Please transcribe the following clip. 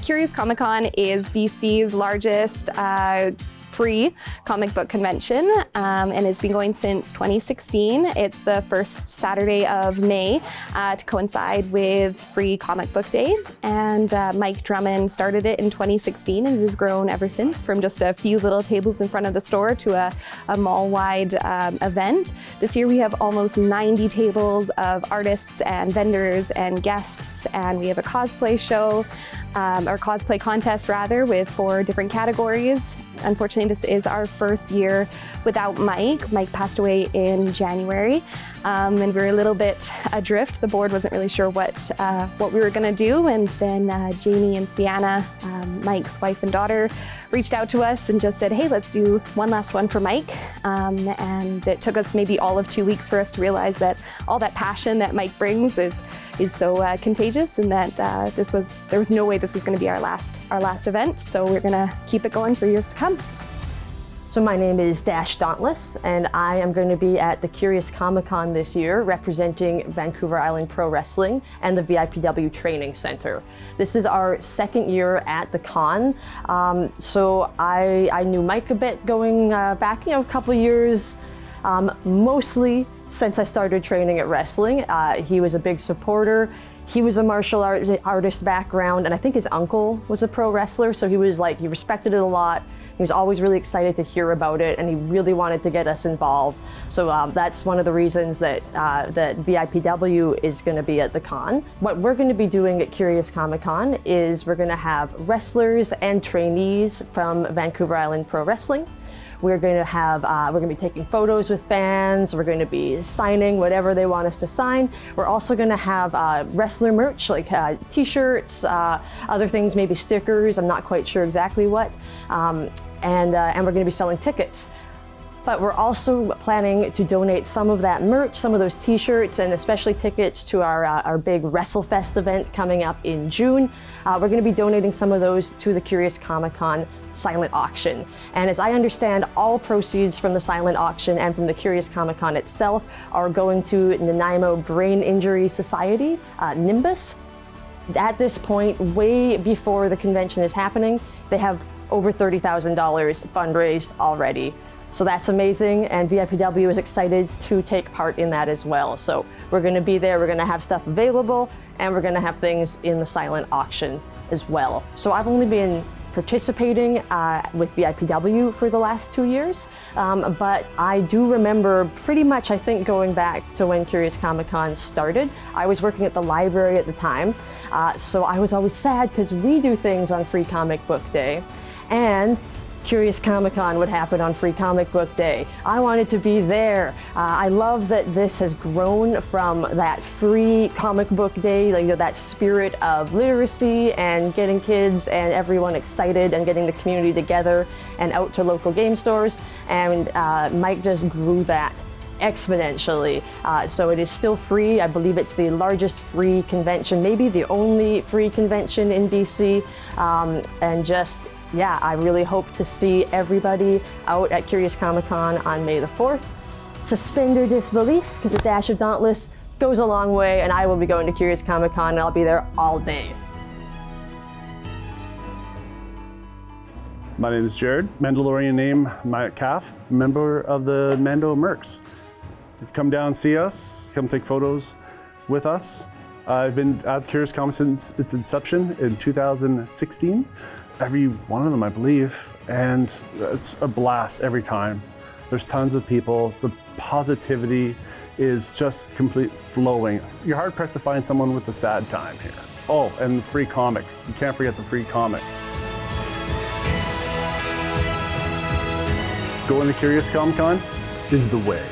Curios Comic Con is BC's largest free comic book convention, and it's been going since 2016. It's the first Saturday of May to coincide with Free Comic Book Day, and Mike Drummond started it in 2016, and it has grown ever since, from just a few little tables in front of the store to a mall-wide event. This year we have almost 90 tables of artists and vendors and guests, and we have a cosplay show, or cosplay contest rather, with 4 different categories. Unfortunately, this is our first year without Mike. Mike passed away in January, and we were a little bit adrift. The board wasn't really sure what we were going to do, and then Jamie and Sienna, Mike's wife and daughter, reached out to us and just said, hey, let's do one last one for Mike. And it took us maybe all of 2 weeks for us to realize that all that passion that Mike brings is so contagious, and that there was no way this was going to be our last event. So we're going to keep it going for years to come. So my name is Dash Dauntless, and I am going to be at the Curios Comic Con this year representing Vancouver Island Pro Wrestling and the VIPW Training Center. This is our second year at the con. So I knew Mike a bit going back, a couple years, mostly since I started training at wrestling. He was a big supporter. He was a martial artist background, and I think his uncle was a pro wrestler, so he respected it a lot. He was always really excited to hear about it, and he really wanted to get us involved. So that's one of the reasons that VIPW is going to be at the con. What we're going to be doing at Curios Comic Con is we're going to have wrestlers and trainees from Vancouver Island Pro Wrestling. We're going to be taking photos with fans. We're going to be signing whatever they want us to sign. We're also going to have wrestler merch, like t-shirts, other things, maybe stickers. I'm not quite sure exactly what. And we're going to be selling tickets. But we're also planning to donate some of that merch, some of those t-shirts, and especially tickets to our big WrestleFest event coming up in June. We're going to be donating some of those to the Curios Comic Con silent auction. And as I understand, all proceeds from the silent auction and from the Curios Comic Con itself are going to Nanaimo Brain Injury Society, NIMBUS. At this point, way before the convention is happening, they have over $30,000 fundraised already. So that's amazing, and VIPW is excited to take part in that as well. So we're going to be there, we're going to have stuff available, and we're going to have things in the silent auction as well. So I've only been participating with VIPW for the last 2 years, but I do remember pretty much, I think, going back to when Curios Comic Con started. I was working at the library at the time, so I was always sad because we do things on Free Comic Book Day, and Curios Comic Con would happen on Free Comic Book Day. I wanted to be there. I love that this has grown from that Free Comic Book Day, that spirit of literacy and getting kids and everyone excited and getting the community together and out to local game stores. And Mike just grew that exponentially. So it is still free. I believe it's the largest free convention, maybe the only free convention in BC. And just, yeah, I really hope to see everybody out at Curios Comic Con on May the 4th. Suspend your disbelief, because a dash of Dauntless goes a long way, and I will be going to Curios Comic Con, and I'll be there all day. My name is Jared, Mandalorian name, my calf, member of the Mando Mercs. If you come down and see us, come take photos with us. I've been at Curios Comic since its inception in 2016. Every one of them, I believe, and it's a blast every time. There's tons of people. The positivity is just complete flowing. You're hard pressed to find someone with a sad time here. Oh, and free comics. You can't forget the free comics. Going to Curios Comic Con is the way.